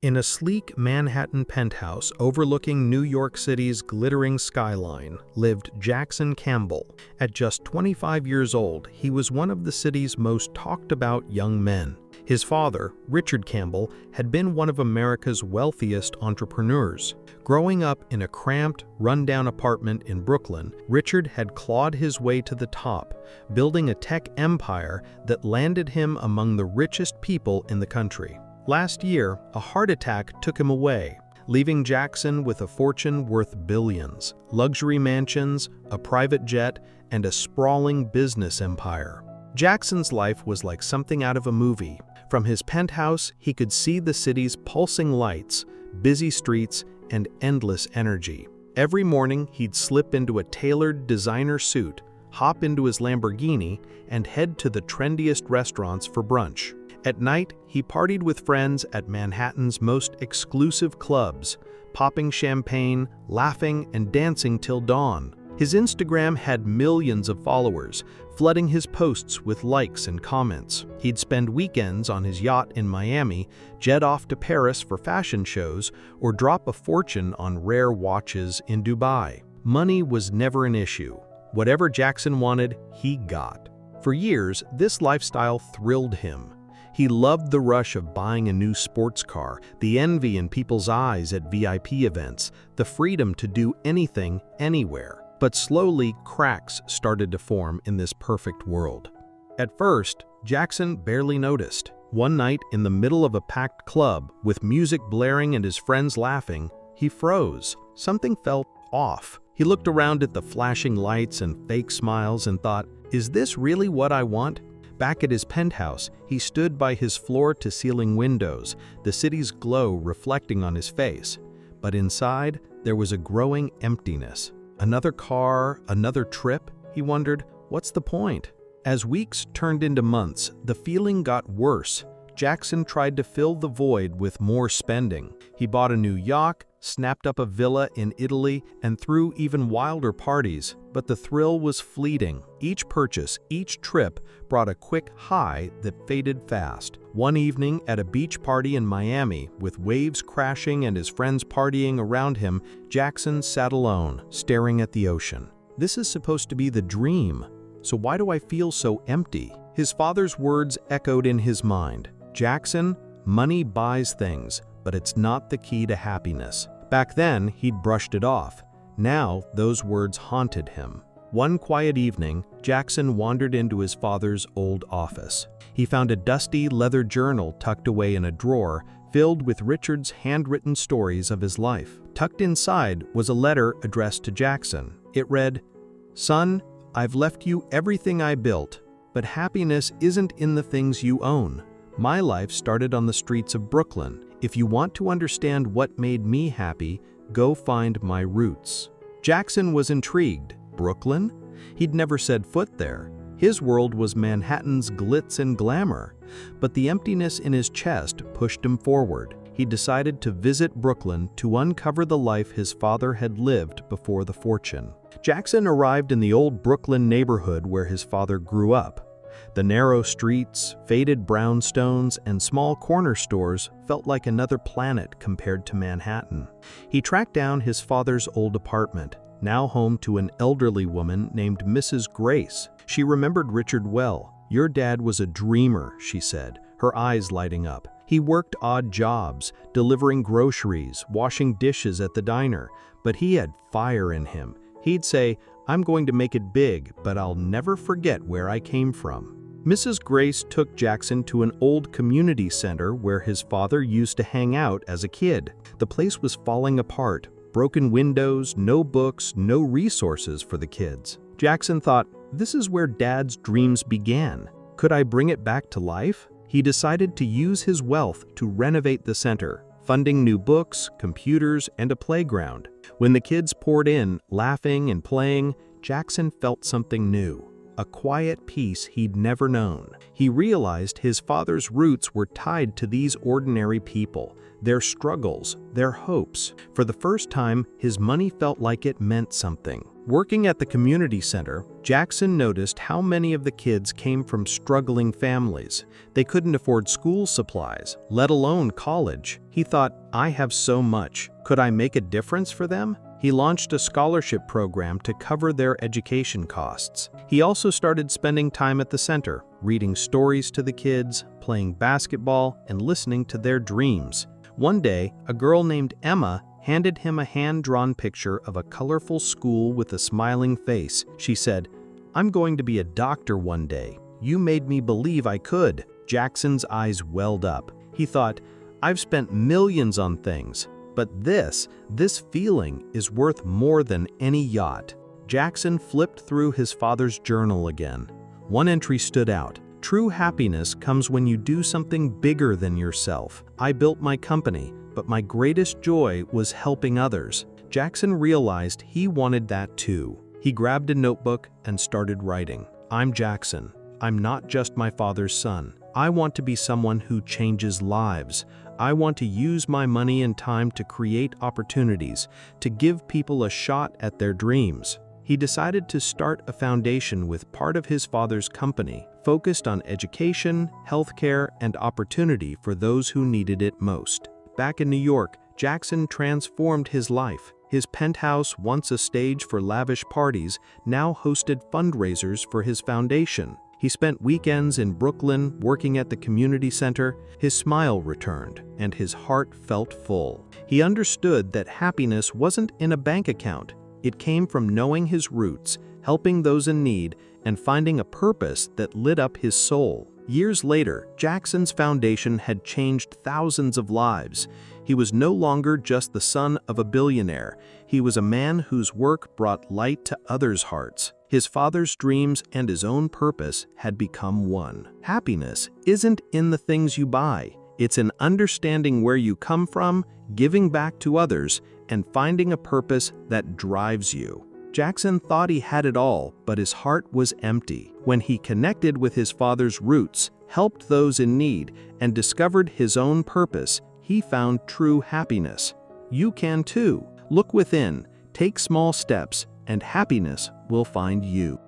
In a sleek Manhattan penthouse overlooking New York City's glittering skyline lived Jackson Campbell. At just 25 years old, he was one of the city's most talked-about young men. His father, Richard Campbell, had been one of America's wealthiest entrepreneurs. Growing up in a cramped, run-down apartment in Brooklyn, Richard had clawed his way to the top, building a tech empire that landed him among the richest people in the country. Last year, a heart attack took him away, leaving Jackson with a fortune worth billions, luxury mansions, a private jet, and a sprawling business empire. Jackson's life was like something out of a movie. From his penthouse, he could see the city's pulsing lights, busy streets, and endless energy. Every morning, he'd slip into a tailored designer suit, hop into his Lamborghini, and head to the trendiest restaurants for brunch. At night, he partied with friends at Manhattan's most exclusive clubs, popping champagne, laughing, and dancing till dawn. His Instagram had millions of followers, flooding his posts with likes and comments. He'd spend weekends on his yacht in Miami, jet off to Paris for fashion shows, or drop a fortune on rare watches in Dubai. Money was never an issue. Whatever Jackson wanted, he got. For years, this lifestyle thrilled him. He loved the rush of buying a new sports car, the envy in people's eyes at VIP events, the freedom to do anything, anywhere. But slowly, cracks started to form in this perfect world. At first, Jackson barely noticed. One night, in the middle of a packed club, with music blaring and his friends laughing, he froze. Something felt off. He looked around at the flashing lights and fake smiles and thought, "Is this really what I want?" Back at his penthouse, he stood by his floor-to-ceiling windows, the city's glow reflecting on his face. But inside, there was a growing emptiness. Another car, another trip? He wondered, what's the point? As weeks turned into months, the feeling got worse. Jackson tried to fill the void with more spending. He bought a new yacht, snapped up a villa in Italy, and threw even wilder parties, but the thrill was fleeting. Each purchase, each trip, brought a quick high that faded fast. One evening at a beach party in Miami, with waves crashing and his friends partying around him, Jackson sat alone, staring at the ocean. This is supposed to be the dream, so why do I feel so empty? His father's words echoed in his mind. Jackson, money buys things, but it's not the key to happiness. Back then, he'd brushed it off. Now, those words haunted him. One quiet evening, Jackson wandered into his father's old office. He found a dusty leather journal tucked away in a drawer, filled with Richard's handwritten stories of his life. Tucked inside was a letter addressed to Jackson. It read, "Son, I've left you everything I built, but happiness isn't in the things you own. My life started on the streets of Brooklyn. If you want to understand what made me happy, go find my roots." Jackson was intrigued. Brooklyn? He'd never set foot there. His world was Manhattan's glitz and glamour. But the emptiness in his chest pushed him forward. He decided to visit Brooklyn to uncover the life his father had lived before the fortune. Jackson arrived in the old Brooklyn neighborhood where his father grew up. The narrow streets, faded brownstones, and small corner stores felt like another planet compared to Manhattan. He tracked down his father's old apartment, now home to an elderly woman named Mrs. Grace. She remembered Richard well. "Your dad was a dreamer," she said, her eyes lighting up. "He worked odd jobs, delivering groceries, washing dishes at the diner, but he had fire in him. He'd say, 'I'm going to make it big, but I'll never forget where I came from.'" Mrs. Grace took Jackson to an old community center where his father used to hang out as a kid. The place was falling apart. Broken windows, no books, no resources for the kids. Jackson thought, this is where Dad's dreams began. Could I bring it back to life? He decided to use his wealth to renovate the center, funding new books, computers, and a playground. When the kids poured in, laughing and playing, Jackson felt something new. A quiet peace he'd never known. He realized his father's roots were tied to these ordinary people, their struggles, their hopes. For the first time, his money felt like it meant something. Working at the community center, Jackson noticed how many of the kids came from struggling families. They couldn't afford school supplies, let alone college. He thought, I have so much. Could I make a difference for them? He launched a scholarship program to cover their education costs. He also started spending time at the center, reading stories to the kids, playing basketball, and listening to their dreams. One day, a girl named Emma handed him a hand-drawn picture of a colorful school with a smiling face. She said, "I'm going to be a doctor one day. You made me believe I could." Jackson's eyes welled up. He thought, I've spent millions on things, but this feeling is worth more than any yacht. Jackson flipped through his father's journal again. One entry stood out. True happiness comes when you do something bigger than yourself. I built my company, but my greatest joy was helping others. Jackson realized he wanted that too. He grabbed a notebook and started writing. I'm Jackson. I'm not just my father's son. I want to be someone who changes lives. I want to use my money and time to create opportunities, to give people a shot at their dreams. He decided to start a foundation with part of his father's company, focused on education, healthcare, and opportunity for those who needed it most. Back in New York, Jackson transformed his life. His penthouse, once a stage for lavish parties, now hosted fundraisers for his foundation. He spent weekends in Brooklyn working at the community center. His smile returned, and his heart felt full. He understood that happiness wasn't in a bank account. It came from knowing his roots, helping those in need, and finding a purpose that lit up his soul. Years later, Jackson's foundation had changed thousands of lives. He was no longer just the son of a billionaire. He was a man whose work brought light to others' hearts. His father's dreams and his own purpose had become one. Happiness isn't in the things you buy. It's in understanding where you come from, giving back to others, and finding a purpose that drives you. Jackson thought he had it all, but his heart was empty. When he connected with his father's roots, helped those in need, and discovered his own purpose, he found true happiness. You can too. Look within, take small steps, and happiness will find you.